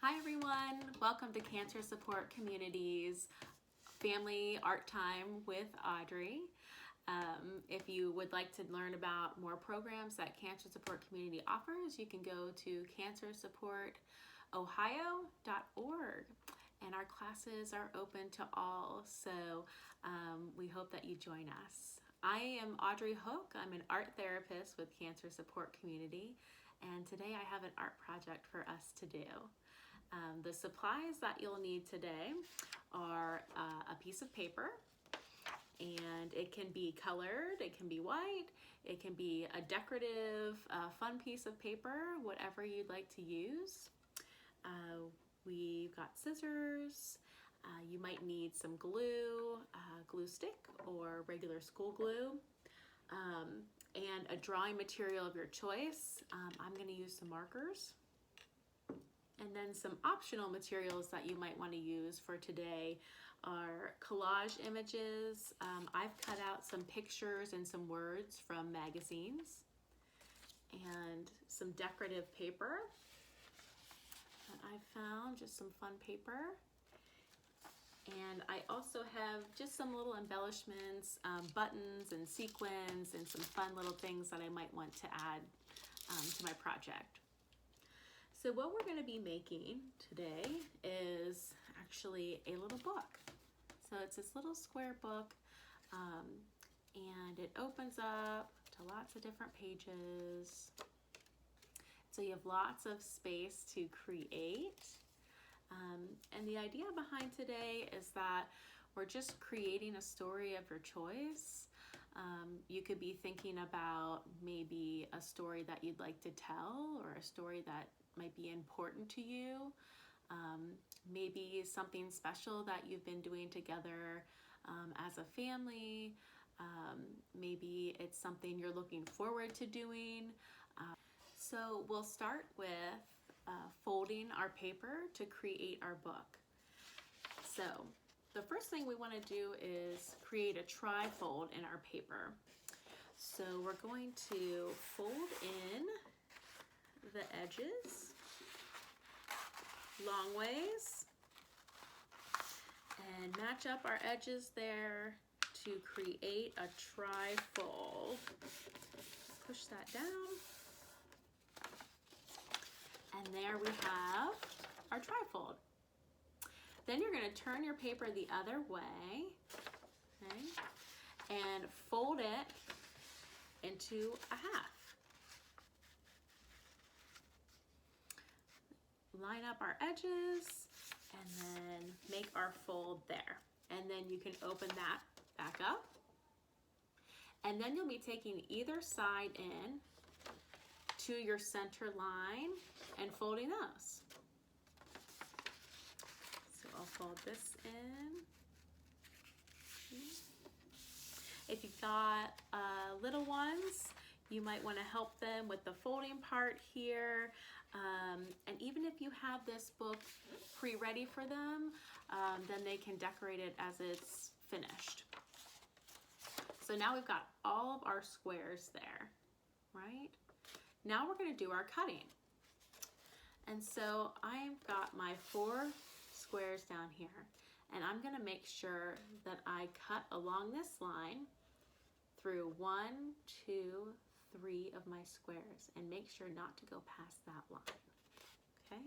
Hi everyone, welcome to Cancer Support Community's Family Art Time with Audrey. If you would like to learn about more programs that Cancer Support Community offers, you can go to cancersupportohio.org, and our classes are open to all, so we hope that you join us. I am Audrey Hoke. I'm an art therapist with Cancer Support Community, and today I have an art project for us to do. The supplies that you'll need today are a piece of paper, and it can be colored, it can be white, it can be a decorative, fun piece of paper, whatever you'd like to use. We've got scissors, you might need some glue, glue stick or regular school glue, and a drawing material of your choice. I'm going to use some markers. And then some optional materials that you might want to use for today are collage images. I've cut out some pictures and some words from magazines, and some decorative paper that I found, just some fun paper. And I also have just some little embellishments, buttons and sequins and some fun little things that I might want to add to my project. So what we're going to be making today is actually a little book. So it's this little square book, and it opens up to lots of different pages. So you have lots of space to create. And the idea behind today is that we're just creating a story of your choice. You could be thinking about maybe a story that you'd like to tell, or a story that might be important to you. Maybe something special that you've been doing together as a family. Maybe it's something you're looking forward to doing. So we'll start with folding our paper to create our book. So the first thing we want to do is create a tri-fold in our paper. So we're going to fold in the edges long ways and match up our edges there to create a tri-fold. Push that down, and there we have our tri-fold. Then you're going to turn your paper the other way, okay, and fold it into a half. Line up our edges and then make our fold there. And then you can open that back up. And then you'll be taking either side in to your center line and folding those. So I'll fold this in. If you've got little ones, you might want to help them with the folding part here. And even if you have this book pre-ready for them, then they can decorate it as it's finished. So now we've got all of our squares there, right? Now we're going to do our cutting. And so I've got my 4 squares down here, and I'm going to make sure that I cut along this line through 1, 2, 3 of my squares, and make sure not to go past that line. Okay?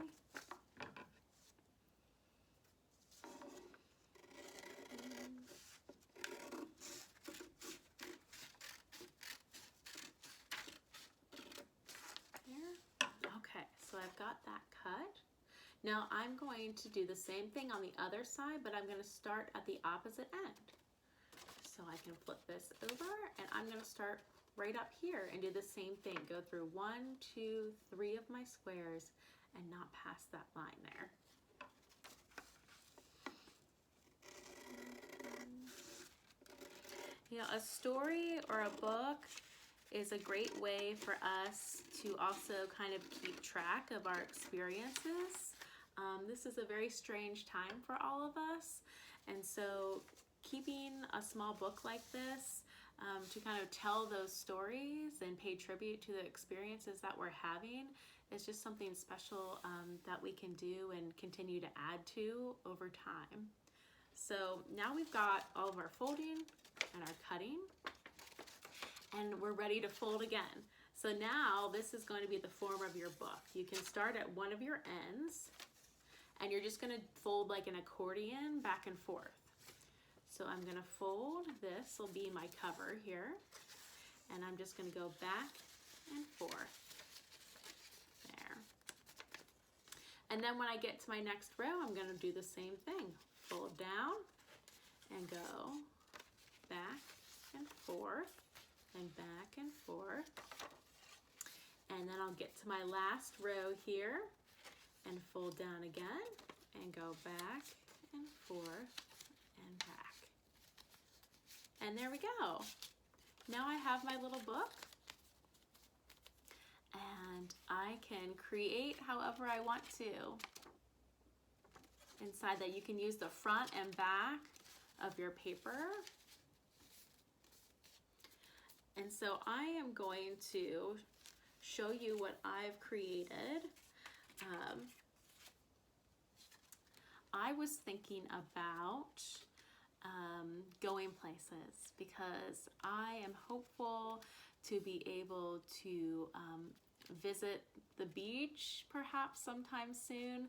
There. Okay, so I've got that cut. Now I'm going to do the same thing on the other side, but I'm going to start at the opposite end. So I can flip this over, and I'm going to start right up here and do the same thing. Go through 1, 2, 3 of my squares and not past that line there. You know, a story or a book is a great way for us to also kind of keep track of our experiences. This is a very strange time for all of us, and so keeping a small book like this to kind of tell those stories and pay tribute to the experiences that we're having It's just something special that we can do and continue to add to over time. So now we've got all of our folding and our cutting, and we're ready to fold again. So now this is going to be the form of your book. You can start at one of your ends, and you're just going to fold like an accordion back and forth. So I'm going to fold, this will be my cover here, and I'm just going to go back and forth. There. And then when I get to my next row, I'm going to do the same thing. Fold down and go back and forth and back and forth. And then I'll get to my last row here and fold down again and go back and forth and back. And there we go. Now I have my little book, and I can create however I want to. Inside that, you can use the front and back of your paper. And so I am going to show you what I've created. I was thinking about going places because I am hopeful to be able to visit the beach perhaps sometime soon.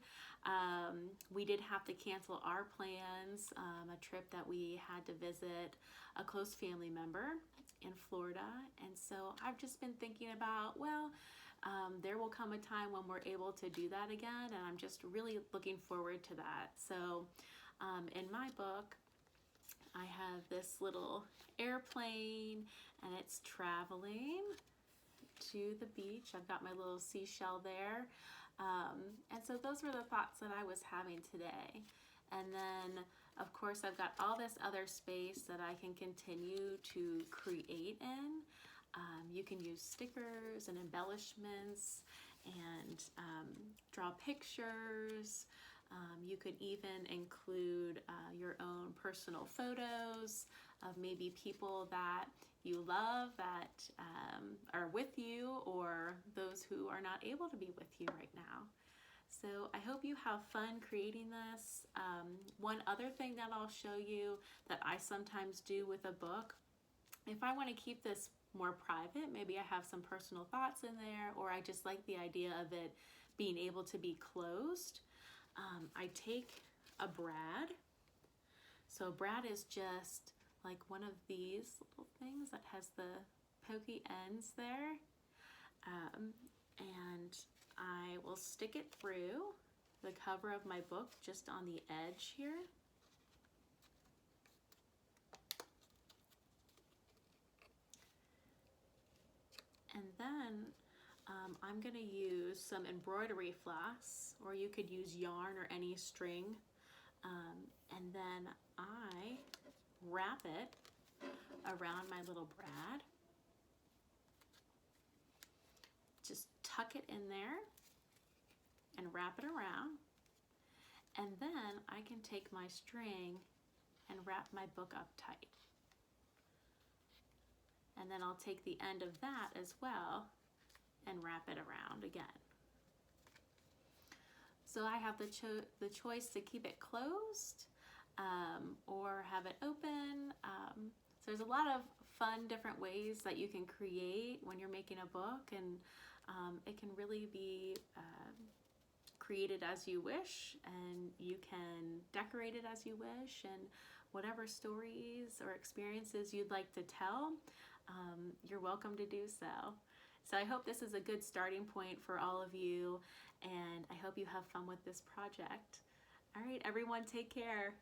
We did have to cancel our plans, a trip that we had to visit a close family member in Florida. And so I've just been thinking about, well, there will come a time when we're able to do that again, and I'm just really looking forward to that. So in my book, I have this little airplane, and it's traveling to the beach. I've got my little seashell there. And so those were the thoughts that I was having today. And then, of course, I've got all this other space that I can continue to create in. You can use stickers and embellishments and draw pictures. You could even include your own personal photos of maybe people that you love that are with you, or those who are not able to be with you right now. So I hope you have fun creating this. One other thing that I'll show you that I sometimes do with a book, if I want to keep this more private, maybe I have some personal thoughts in there, or I just like the idea of it being able to be closed, I take a brad. So a brad is just like one of these little things that has the pokey ends there, and I will stick it through the cover of my book just on the edge here. And then I'm going to use some embroidery floss, or you could use yarn or any string, and then I wrap it around my little brad. Just tuck it in there and wrap it around, and then I can take my string and wrap my book up tight. And then I'll take the end of that as well and wrap it around again. So I have the choice to keep it closed or have it open. So there's a lot of fun different ways that you can create when you're making a book, and it can really be created as you wish, and you can decorate it as you wish, and whatever stories or experiences you'd like to tell, you're welcome to do so. So I hope this is a good starting point for all of you, and I hope you have fun with this project. All right, everyone, take care.